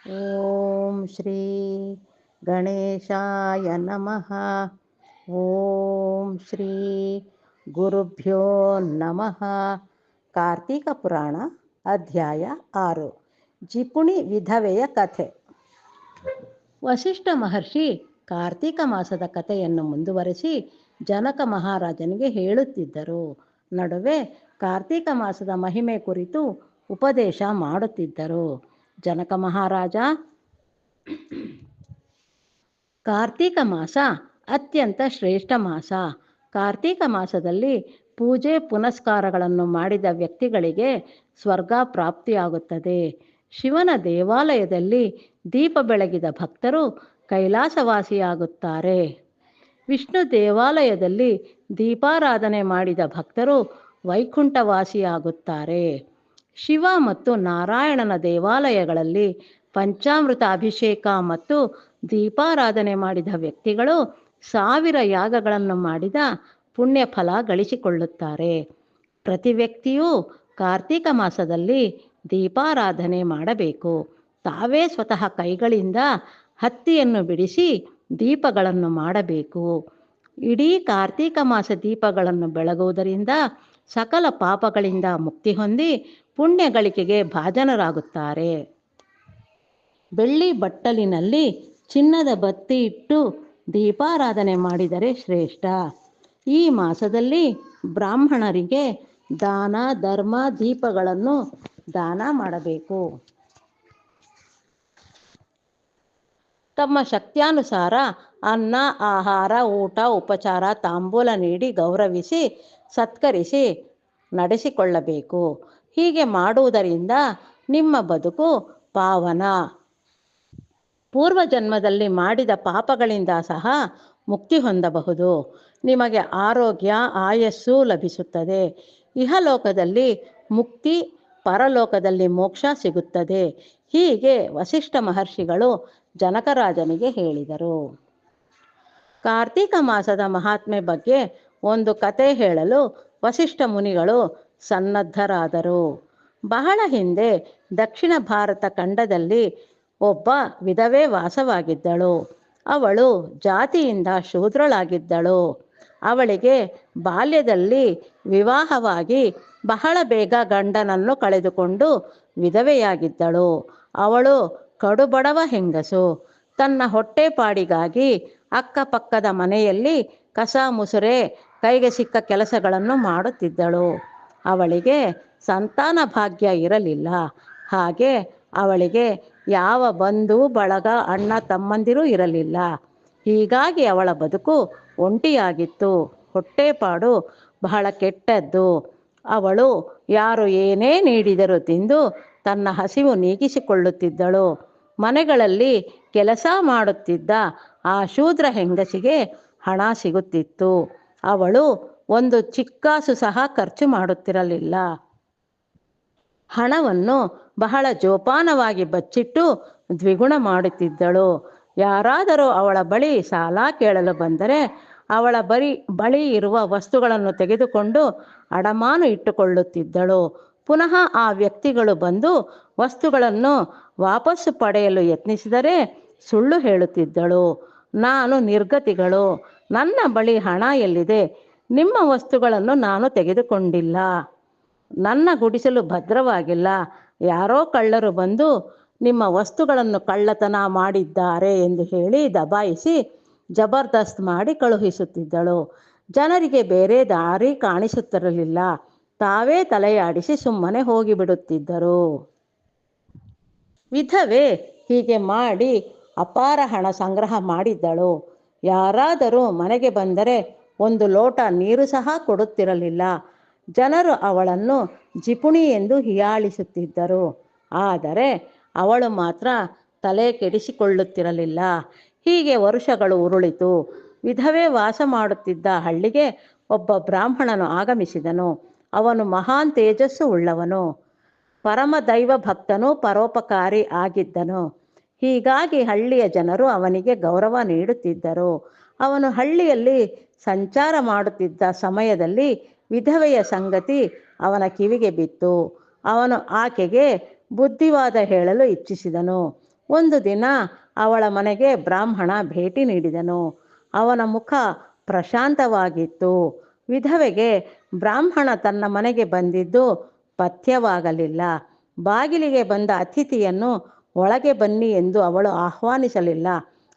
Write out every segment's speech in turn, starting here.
ಓಂ ಶ್ರೀ ಗಣೇಶಾಯ ನಮಃ. ಓಂ ಶ್ರೀ ಗುರುಭ್ಯೋ ನಮಃ. ಕಾರ್ತೀಕ ಪುರಾಣ ಅಧ್ಯಾಯ 6. ಜಿಪುಣಿ ವಿಧವೆಯ ಕಥೆ. ವಸಿಷ್ಠ ಮಹರ್ಷಿ ಕಾರ್ತೀಕ ಮಾಸದ ಕಥೆಯನ್ನು ಮುಂದುವರೆಸಿ ಜನಕ ಮಹಾರಾಜನಿಗೆ ಹೇಳುತ್ತಿದ್ದರು. ನಡುವೆ ಕಾರ್ತೀಕ ಮಾಸದ ಮಹಿಮೆ ಕುರಿತು ಉಪದೇಶ ಮಾಡುತ್ತಿದ್ದರು. ಜನಕ ಮಹಾರಾಜ, ಕಾರ್ತೀಕ ಮಾಸ ಅತ್ಯಂತ ಶ್ರೇಷ್ಠ ಮಾಸ. ಕಾರ್ತೀಕ ಮಾಸದಲ್ಲಿ ಪೂಜೆ ಪುನಸ್ಕಾರಗಳನ್ನು ಮಾಡಿದ ವ್ಯಕ್ತಿಗಳಿಗೆ ಸ್ವರ್ಗ ಪ್ರಾಪ್ತಿಯಾಗುತ್ತದೆ. ಶಿವನ ದೇವಾಲಯದಲ್ಲಿ ದೀಪ ಬೆಳಗಿದ ಭಕ್ತರು ಕೈಲಾಸವಾಸಿಯಾಗುತ್ತಾರೆ. ವಿಷ್ಣು ದೇವಾಲಯದಲ್ಲಿ ದೀಪಾರಾಧನೆ ಮಾಡಿದ ಭಕ್ತರು ವೈಕುಂಠವಾಸಿಯಾಗುತ್ತಾರೆ. ಶಿವ ಮತ್ತು ನಾರಾಯಣನ ದೇವಾಲಯಗಳಲ್ಲಿ ಪಂಚಾಮೃತ ಅಭಿಷೇಕ ಮತ್ತು ದೀಪಾರಾಧನೆ ಮಾಡಿದ ವ್ಯಕ್ತಿಗಳು 1000 ಯಾಗಗಳನ್ನು ಮಾಡಿದ ಪುಣ್ಯ ಫಲ ಗಳಿಸಿಕೊಳ್ಳುತ್ತಾರೆ. ಪ್ರತಿ ವ್ಯಕ್ತಿಯೂ ಕಾರ್ತೀಕ ಮಾಸದಲ್ಲಿ ದೀಪಾರಾಧನೆ ಮಾಡಬೇಕು. ತಾವೇ ಸ್ವತಃ ಕೈಗಳಿಂದ ಹತ್ತಿಯನ್ನು ಬಿಡಿಸಿ ದೀಪಗಳನ್ನು ಮಾಡಬೇಕು. ಇಡೀ ಕಾರ್ತೀಕ ಮಾಸ ದೀಪಗಳನ್ನು ಬೆಳಗುವುದರಿಂದ ಸಕಲ ಪಾಪಗಳಿಂದ ಮುಕ್ತಿ ಹೊಂದಿ ಪುಣ್ಯ ಗಳಿಕೆಗೆ ಭಾಜನರಾಗುತ್ತಾರೆ. ಬೆಳ್ಳಿ ಬಟ್ಟಲಿನಲ್ಲಿ ಚಿನ್ನದ ಬತ್ತಿ ಇಟ್ಟು ದೀಪಾರಾಧನೆ ಮಾಡಿದರೆ ಶ್ರೇಷ್ಠ. ಈ ಮಾಸದಲ್ಲಿ ಬ್ರಾಹ್ಮಣರಿಗೆ ದಾನ ಧರ್ಮ ದೀಪಗಳನ್ನು ದಾನ ಮಾಡಬೇಕು. ತಮ್ಮ ಶಕ್ತ್ಯಾನುಸಾರ ಅನ್ನ ಆಹಾರ ಊಟ ಉಪಚಾರ ತಾಂಬೂಲ ನೀಡಿ ಗೌರವಿಸಿ ಸತ್ಕರಿಸಿ ನಡೆಸಿಕೊಳ್ಳಬೇಕು. ಹೀಗೆ ಮಾಡುವುದರಿಂದ ನಿಮ್ಮ ಬದುಕು ಪಾವನ. ಪೂರ್ವಜನ್ಮದಲ್ಲಿ ಮಾಡಿದ ಪಾಪಗಳಿಂದ ಸಹ ಮುಕ್ತಿ ಹೊಂದಬಹುದು. ನಿಮಗೆ ಆರೋಗ್ಯ ಆಯಸ್ಸು ಲಭಿಸುತ್ತದೆ. ಇಹಲೋಕದಲ್ಲಿ ಮುಕ್ತಿ, ಪರಲೋಕದಲ್ಲಿ ಮೋಕ್ಷ ಸಿಗುತ್ತದೆ. ಹೀಗೆ ವಸಿಷ್ಠ ಮಹರ್ಷಿಗಳು ಜನಕರಾಜನಿಗೆ ಹೇಳಿದರು. ಕಾರ್ತೀಕ ಮಾಸದ ಮಹಾತ್ಮೆ ಬಗ್ಗೆ ಒಂದು ಕತೆ ಹೇಳಲು ವಸಿಷ್ಠ ಮುನಿಗಳು ಸನ್ನದ್ಧರಾದರು. ಬಹಳ ಹಿಂದೆ ದಕ್ಷಿಣ ಭಾರತ ಖಂಡದಲ್ಲಿ ಒಬ್ಬ ವಿಧವೆ ವಾಸವಾಗಿದ್ದಳು. ಅವಳು ಜಾತಿಯಿಂದ ಶೂದ್ರಳಾಗಿದ್ದಳು. ಅವಳಿಗೆ ಬಾಲ್ಯದಲ್ಲಿ ವಿವಾಹವಾಗಿ ಬಹಳ ಬೇಗ ಗಂಡನನ್ನು ಕಳೆದುಕೊಂಡು ವಿಧವೆಯಾಗಿದ್ದಳು. ಅವಳು ಕಡುಬಡವ ಹೆಂಗಸು. ತನ್ನ ಹೊಟ್ಟೆಪಾಡಿಗಾಗಿ ಅಕ್ಕಪಕ್ಕದ ಮನೆಯಲ್ಲಿ ಕಸ ಮುಸುರೆ ಕೈಗೆ ಸಿಕ್ಕ ಕೆಲಸಗಳನ್ನು ಮಾಡುತ್ತಿದ್ದಳು. ಅವಳಿಗೆ ಸಂತಾನ ಭಾಗ್ಯ ಇರಲಿಲ್ಲ. ಹಾಗೆ ಅವಳಿಗೆ ಯಾವ ಬಂಧು ಬಳಗ ಅಣ್ಣ ತಮ್ಮಂದಿರೂ ಇರಲಿಲ್ಲ. ಹೀಗಾಗಿ ಅವಳ ಬದುಕು ಒಂಟಿಯಾಗಿತ್ತು. ಹೊಟ್ಟೆಪಾಡು ಬಹಳ ಕೆಟ್ಟದ್ದು. ಅವಳು ಯಾರು ಏನೇ ನೀಡಿದರೂ ತಿಂದು ತನ್ನ ಹಸಿವು ನೀಗಿಸಿಕೊಳ್ಳುತ್ತಿದ್ದಳು. ಮನೆಗಳಲ್ಲಿ ಕೆಲಸ ಮಾಡುತ್ತಿದ್ದ ಆ ಶೂದ್ರ ಹೆಂಗಸಿಗೆ ಹಣ ಸಿಗುತ್ತಿತ್ತು. ಅವಳು ಒಂದು ಚಿಕ್ಕಾಸು ಸಹ ಖರ್ಚು ಮಾಡುತ್ತಿರಲಿಲ್ಲ. ಹಣವನ್ನು ಬಹಳ ಜೋಪಾನವಾಗಿ ಬಚ್ಚಿಟ್ಟು ದ್ವಿಗುಣ ಮಾಡುತ್ತಿದ್ದಳು. ಯಾರಾದರೂ ಅವಳ ಬಳಿ ಸಾಲ ಕೇಳಲು ಬಂದರೆ ಅವಳ ಬಳಿ ಇರುವ ವಸ್ತುಗಳನ್ನು ತೆಗೆದುಕೊಂಡು ಅಡಮಾನು ಇಟ್ಟುಕೊಳ್ಳುತ್ತಿದ್ದಳು. ಪುನಃ ಆ ವ್ಯಕ್ತಿಗಳು ಬಂದು ವಸ್ತುಗಳನ್ನು ವಾಪಸ್ಸು ಪಡೆಯಲು ಯತ್ನಿಸಿದರೆ ಸುಳ್ಳು ಹೇಳುತ್ತಿದ್ದಳು. ನಾನು ನಿರ್ಗತಿಗಳು, ನನ್ನ ಬಳಿ ಹಣ ಎಲ್ಲಿದೆ? ನಿಮ್ಮ ವಸ್ತುಗಳನ್ನು ನಾನು ತೆಗೆದುಕೊಂಡಿಲ್ಲ. ನನ್ನ ಗುಡಿಸಲು ಭದ್ರವಾಗಿಲ್ಲ. ಯಾರೋ ಕಳ್ಳರು ಬಂದು ನಿಮ್ಮ ವಸ್ತುಗಳನ್ನು ಕಳ್ಳತನ ಮಾಡಿದ್ದಾರೆ ಎಂದು ಹೇಳಿ ದಬಾಯಿಸಿ ಜಬರ್ದಸ್ತ್ ಮಾಡಿ ಕಳುಹಿಸುತ್ತಿದ್ದಳು. ಜನರಿಗೆ ಬೇರೆ ದಾರಿ ಕಾಣಿಸುತ್ತಿರಲಿಲ್ಲ. ತಾವೇ ತಲೆಯಾಡಿಸಿ ಸುಮ್ಮನೆ ಹೋಗಿಬಿಡುತ್ತಿದ್ದರು. ವಿಧವೆ ಹೀಗೆ ಮಾಡಿ ಅಪಾರ ಹಣ ಸಂಗ್ರಹ ಮಾಡಿದ್ದಳು. ಯಾರಾದರೂ ಮನೆಗೆ ಬಂದರೆ ಒಂದು ಲೋಟ ನೀರು ಸಹ ಕೊಡುತ್ತಿರಲಿಲ್ಲ. ಜನರು ಅವಳನ್ನು ಜಿಪುಣಿ ಎಂದು ಹೀಯಾಳಿಸುತ್ತಿದ್ದರು. ಆದರೆ ಅವಳು ಮಾತ್ರ ತಲೆ ಕೆಡಿಸಿಕೊಳ್ಳುತ್ತಿರಲಿಲ್ಲ. ಹೀಗೆ ವರುಷಗಳು ಉರುಳಿತು. ವಿಧವೆ ವಾಸ ಮಾಡುತ್ತಿದ್ದ ಹಳ್ಳಿಗೆ ಒಬ್ಬ ಬ್ರಾಹ್ಮಣನು ಆಗಮಿಸಿದನು. ಅವನು ಮಹಾನ್ ತೇಜಸ್ಸು ಉಳ್ಳವನು. ಪರಮ ದೈವ ಭಕ್ತನು, ಪರೋಪಕಾರಿ ಆಗಿದ್ದನು. ಹೀಗಾಗಿ ಹಳ್ಳಿಯ ಜನರು ಅವನಿಗೆ ಗೌರವ ನೀಡುತ್ತಿದ್ದರು. ಅವನು ಹಳ್ಳಿಯಲ್ಲಿ ಸಂಚಾರ ಮಾಡುತ್ತಿದ್ದ ಸಮಯದಲ್ಲಿ ವಿಧವೆಯ ಸಂಗತಿ ಅವನ ಕಿವಿಗೆ ಬಿತ್ತು. ಅವನು ಆಕೆಗೆ ಬುದ್ಧಿವಾದ ಹೇಳಲು ಇಚ್ಛಿಸಿದನು. ಒಂದು ದಿನ ಅವಳ ಮನೆಗೆ ಬ್ರಾಹ್ಮಣ ಭೇಟಿ ನೀಡಿದನು. ಅವನ ಮುಖ ಪ್ರಶಾಂತವಾಗಿತ್ತು. ವಿಧವೆಗೆ ಬ್ರಾಹ್ಮಣ ತನ್ನ ಮನೆಗೆ ಬಂದಿದ್ದು ಪಥ್ಯವಾಗಲಿಲ್ಲ. ಬಾಗಿಲಿಗೆ ಬಂದ ಅತಿಥಿಯನ್ನು ಒಳಗೆ ಬನ್ನಿ ಎಂದು ಅವಳು ಆಹ್ವಾನಿಸಲಿಲ್ಲ.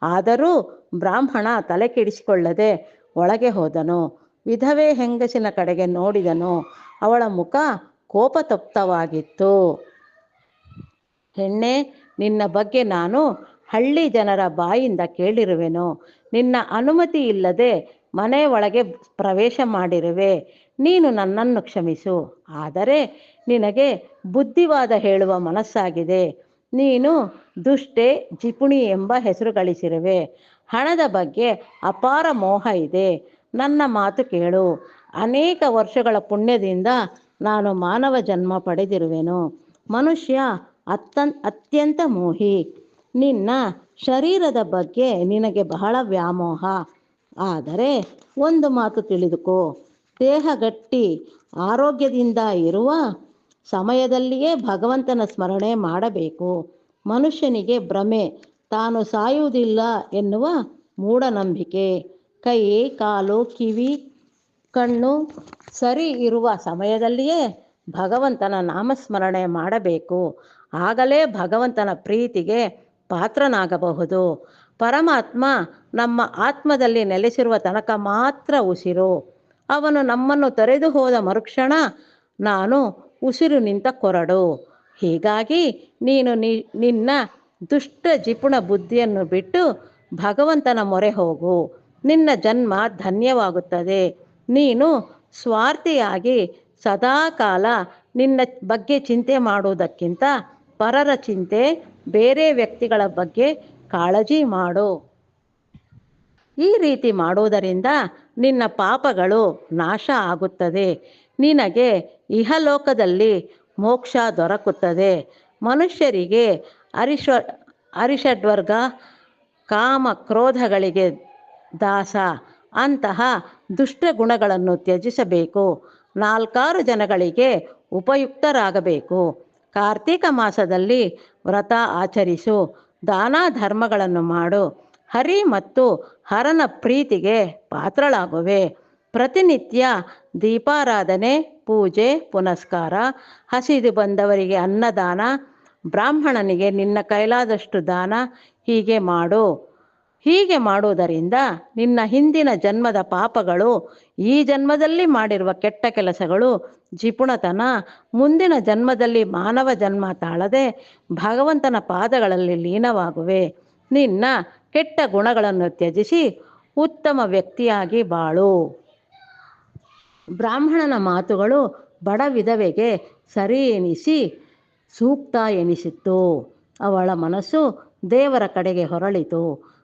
ಆದರೂ ಬ್ರಾಹ್ಮಣ ತಲೆ ಕೆಡಿಸಿಕೊಳ್ಳದೆ ಒಳಗೆ ಹೋದನು. ವಿಧವೆ ಹೆಂಗಸಿನ ಕಡೆಗೆ ನೋಡಿದನು. ಅವಳ ಮುಖ ಕೋಪತಪ್ತವಾಗಿತ್ತು. ಹೆಣ್ಣೆ, ನಿನ್ನ ಬಗ್ಗೆ ನಾನು ಹಳ್ಳಿ ಜನರ ಬಾಯಿಂದ ಕೇಳಿರುವೆನು. ನಿನ್ನ ಅನುಮತಿ ಇಲ್ಲದೆ ಮನೆ ಒಳಗೆ ಪ್ರವೇಶ ಮಾಡಿರುವೆ. ನೀನು ನನ್ನನ್ನು ಕ್ಷಮಿಸು. ಆದರೆ ನಿನಗೆ ಬುದ್ಧಿವಾದ ಹೇಳುವ ಮನಸ್ಸಾಗಿದೆ. ನೀನು ದುಷ್ಟೆ, ಜಿಪುಣಿ ಎಂಬ ಹೆಸರು ಗಳಿಸಿರುವೆ. ಹಣದ ಬಗ್ಗೆ ಅಪಾರ ಮೋಹ ಇದೆ. ನನ್ನ ಮಾತು ಕೇಳು. ಅನೇಕ ವರ್ಷಗಳ ಪುಣ್ಯದಿಂದ ನಾನು ಮಾನವ ಜನ್ಮ ಪಡೆದಿರುವೆನು. ಮನುಷ್ಯ ಅತ್ಯಂತ ಮೋಹಿ. ನಿನ್ನ ಶರೀರದ ಬಗ್ಗೆ ನಿನಗೆ ಬಹಳ ವ್ಯಾಮೋಹ. ಆದರೆ ಒಂದು ಮಾತು ತಿಳಿದುಕೋ, ದೇಹ ಗಟ್ಟಿ ಆರೋಗ್ಯದಿಂದ ಇರುವ ಸಮಯದಲ್ಲಿಯೇ ಭಗವಂತನ ಸ್ಮರಣೆ ಮಾಡಬೇಕು. ಮನುಷ್ಯನಿಗೆ ಭ್ರಮೆ, ತಾನು ಸಾಯುವುದಿಲ್ಲ ಎನ್ನುವ ಮೂಢನಂಬಿಕೆ. ಕೈ, ಕಾಲು, ಕಿವಿ, ಕಣ್ಣು ಸರಿ ಇರುವ ಸಮಯದಲ್ಲಿಯೇ ಭಗವಂತನ ನಾಮಸ್ಮರಣೆ ಮಾಡಬೇಕು. ಆಗಲೇ ಭಗವಂತನ ಪ್ರೀತಿಗೆ ಪಾತ್ರನಾಗಬಹುದು. ಪರಮಾತ್ಮ ನಮ್ಮ ಆತ್ಮದಲ್ಲಿ ನೆಲೆಸಿರುವ ತನಕ ಮಾತ್ರ ಉಸಿರು. ಅವನು ನಮ್ಮನ್ನು ತೊರೆದು ಹೋದ ಮರುಕ್ಷಣ ನಾನು ಉಸಿರು ನಿಂತ ಕೊರಡು. ಹೀಗಾಗಿ ನೀನು ನಿನ್ನ ದುಷ್ಟ ಜಿಪುಣ ಬುದ್ಧಿಯನ್ನು ಬಿಟ್ಟು ಭಗವಂತನ ಮೊರೆ ಹೋಗು. ನಿನ್ನ ಜನ್ಮ ಧನ್ಯವಾಗುತ್ತದೆ. ನೀನು ಸ್ವಾರ್ಥಿಯಾಗಿ ಸದಾಕಾಲ ನಿನ್ನ ಬಗ್ಗೆ ಚಿಂತೆ ಮಾಡುವುದಕ್ಕಿಂತ ಪರರ ಚಿಂತೆ, ಬೇರೆ ವ್ಯಕ್ತಿಗಳ ಬಗ್ಗೆ ಕಾಳಜಿ ಮಾಡು. ಈ ರೀತಿ ಮಾಡುವುದರಿಂದ ನಿನ್ನ ಪಾಪಗಳು ನಾಶ ಆಗುತ್ತದೆ. ನಿನಗೆ ಇಹಲೋಕದಲ್ಲಿ ಮೋಕ್ಷ ದೊರಕುತ್ತದೆ. ಮನುಷ್ಯರಿಗೆ ಅರಿಷಡ್ವರ್ಗ, ಕಾಮ, ಕ್ರೋಧಗಳಿಗೆ ದಾಸ. ಅಂತಹ ದುಷ್ಟ ಗುಣಗಳನ್ನು ತ್ಯಜಿಸಬೇಕು. 4 ಜನಗಳಿಗೆ ಉಪಯುಕ್ತರಾಗಬೇಕು. ಕಾರ್ತೀಕ ಮಾಸದಲ್ಲಿ ವ್ರತ ಆಚರಿಸು. ದಾನ ಧರ್ಮಗಳನ್ನು ಮಾಡು. ಹರಿ ಮತ್ತು ಹರನ ಪ್ರೀತಿಗೆ ಪಾತ್ರಳಾಗುವೆ. ಪ್ರತಿನಿತ್ಯ ದೀಪಾರಾಧನೆ, ಪೂಜೆ, ಪುನಸ್ಕಾರ, ಹಸಿದು ಬಂದವರಿಗೆ ಅನ್ನದಾನ, ಬ್ರಾಹ್ಮಣನಿಗೆ ನಿನ್ನ ಕೈಲಾದಷ್ಟು ದಾನ ಹೀಗೆ ಮಾಡು. ಹೀಗೆ ಮಾಡುವುದರಿಂದ ನಿನ್ನ ಹಿಂದಿನ ಜನ್ಮದ ಪಾಪಗಳು, ಈ ಜನ್ಮದಲ್ಲಿ ಮಾಡಿರುವ ಕೆಟ್ಟ ಕೆಲಸಗಳು, ಜಿಪುಣತನ, ಮುಂದಿನ ಜನ್ಮದಲ್ಲಿ ಮಾನವ ಜನ್ಮ ತಾಳದೆ ಭಗವಂತನ ಪಾದಗಳಲ್ಲಿ ಲೀನವಾಗುವೆ. ನಿನ್ನ ಕೆಟ್ಟ ಗುಣಗಳನ್ನು ತ್ಯಜಿಸಿ ಉತ್ತಮ ವ್ಯಕ್ತಿಯಾಗಿ ಬಾಳು. ಬ್ರಾಹ್ಮಣನ ಮಾತುಗಳು ಬಡ ವಿಧವೆಗೆ ಸರಿ ಎನಿಸಿ ಸೂಕ್ತ ಎನಿಸಿತು. ಅವಳ ಮನಸ್ಸು ದೇವರ ಕಡೆಗೆ ಹೊರಳಿತು.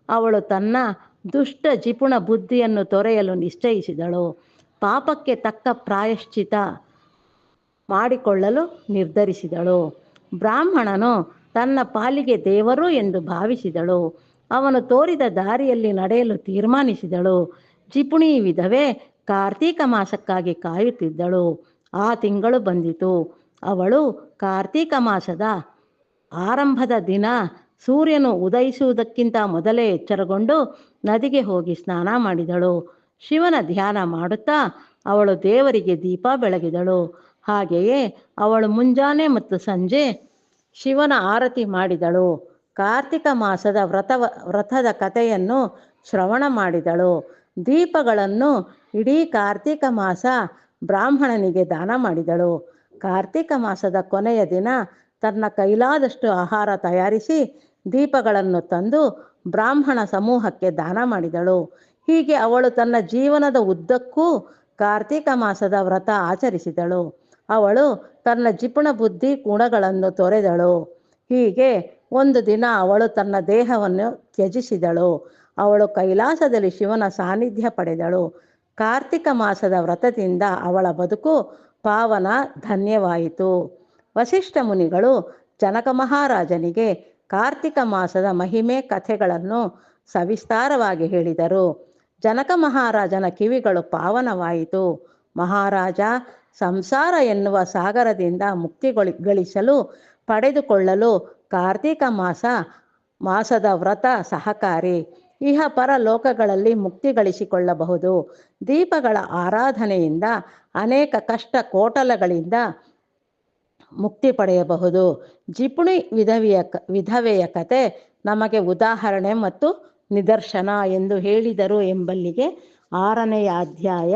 ಅವಳು ತನ್ನ ದುಷ್ಟ ಜಿಪುಣ ಬುದ್ಧಿಯನ್ನು ತೊರೆಯಲು ನಿಶ್ಚಯಿಸಿದಳು. ಪಾಪಕ್ಕೆ ತಕ್ಕ ಪ್ರಾಯಶ್ಚಿತ ಮಾಡಿಕೊಳ್ಳಲು ನಿರ್ಧರಿಸಿದಳು. ಬ್ರಾಹ್ಮಣನು ತನ್ನ ಪಾಲಿಗೆ ದೇವರು ಎಂದು ಭಾವಿಸಿದಳು. ಅವನು ತೋರಿದ ದಾರಿಯಲ್ಲಿ ನಡೆಯಲು ತೀರ್ಮಾನಿಸಿದಳು. ಜಿಪುಣಿ ವಿಧವೆ ಕಾರ್ತೀಕ ಮಾಸಕ್ಕಾಗಿ ಕಾಯುತ್ತಿದ್ದಳು. ಆ ತಿಂಗಳು ಬಂದಿತು. ಅವಳು ಕಾರ್ತೀಕ ಮಾಸದ ಆರಂಭದ ದಿನ ಸೂರ್ಯನು ಉದಯಿಸುವುದಕ್ಕಿಂತ ಮೊದಲೇ ಎಚ್ಚರಗೊಂಡು ನದಿಗೆ ಹೋಗಿ ಸ್ನಾನ ಮಾಡಿದಳು. ಶಿವನ ಧ್ಯಾನ ಮಾಡುತ್ತಾ ಅವಳು ದೇವರಿಗೆ ದೀಪ ಬೆಳಗಿದಳು. ಹಾಗೆಯೇ ಅವಳು ಮುಂಜಾನೆ ಮತ್ತು ಸಂಜೆ ಶಿವನ ಆರತಿ ಮಾಡಿದಳು. ಕಾರ್ತಿಕ ಮಾಸದ ವ್ರತದ ಕಥೆಯನ್ನು ಶ್ರವಣ ಮಾಡಿದಳು. ದೀಪಗಳನ್ನು ಇಡೀ ಕಾರ್ತಿಕ ಮಾಸ ಬ್ರಾಹ್ಮಣನಿಗೆ ದಾನ ಮಾಡಿದಳು. ಕಾರ್ತಿಕ ಮಾಸದ ಕೊನೆಯ ದಿನ ತನ್ನ ಕೈಲಾದಷ್ಟು ಆಹಾರ ತಯಾರಿಸಿ ದೀಪಗಳನ್ನು ತಂದು ಬ್ರಾಹ್ಮಣ ಸಮೂಹಕ್ಕೆ ದಾನ ಮಾಡಿದಳು. ಹೀಗೆ ಅವಳು ತನ್ನ ಜೀವನದ ಉದ್ದಕ್ಕೂ ಕಾರ್ತಿಕ ಮಾಸದ ವ್ರತ ಆಚರಿಸಿದಳು. ಅವಳು ತನ್ನ ಜಿಪುಣ ಬುದ್ಧಿ ಗುಣಗಳನ್ನು ತೊರೆದಳು. ಹೀಗೆ ಒಂದು ದಿನ ಅವಳು ತನ್ನ ದೇಹವನ್ನು ತ್ಯಜಿಸಿದಳು. ಅವಳು ಕೈಲಾಸದಲ್ಲಿ ಶಿವನ ಸಾನ್ನಿಧ್ಯ ಪಡೆದಳು. ಕಾರ್ತಿಕ ಮಾಸದ ವ್ರತದಿಂದ ಅವಳ ಬದುಕು ಪಾವನ ಧನ್ಯವಾಯಿತು. ವಸಿಷ್ಠ ಮುನಿಗಳು ಜನಕ ಮಹಾರಾಜನಿಗೆ ಕಾರ್ತಿಕ ಮಾಸದ ಮಹಿಮೆ ಕಥೆಗಳನ್ನು ಸವಿಸ್ತಾರವಾಗಿ ಹೇಳಿದರು. ಜನಕ ಮಹಾರಾಜನ ಕಿವಿಗಳು ಪಾವನವಾಯಿತು. ಮಹಾರಾಜ, ಸಂಸಾರ ಎನ್ನುವ ಸಾಗರದಿಂದ ಮುಕ್ತಿ ಗಳಿಸಲು ಪಡೆದುಕೊಳ್ಳಲು ಕಾರ್ತಿಕ ಮಾಸ ಮಾಸದ ವ್ರತ ಸಹಕಾರಿ. ಇಹ ಪರ ಲೋಕಗಳಲ್ಲಿ ಮುಕ್ತಿ ಗಳಿಸಿಕೊಳ್ಳಬಹುದು. ದೀಪಗಳ ಆರಾಧನೆಯಿಂದ ಅನೇಕ ಕಷ್ಟ ಕೋಟಲಗಳಿಂದ ಮುಕ್ತಿ ಪಡೆಯಬಹುದು. ಜಿಪುಣಿ ವಿಧವೆಯ ಕತೆ ನಮಗೆ ಉದಾಹರಣೆ ಮತ್ತು ನಿದರ್ಶನ ಎಂದು ಹೇಳಿದರು ಎಂಬಲ್ಲಿಗೆ 6ನೇ ಅಧ್ಯಾಯ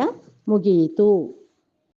ಮುಗಿಯಿತು.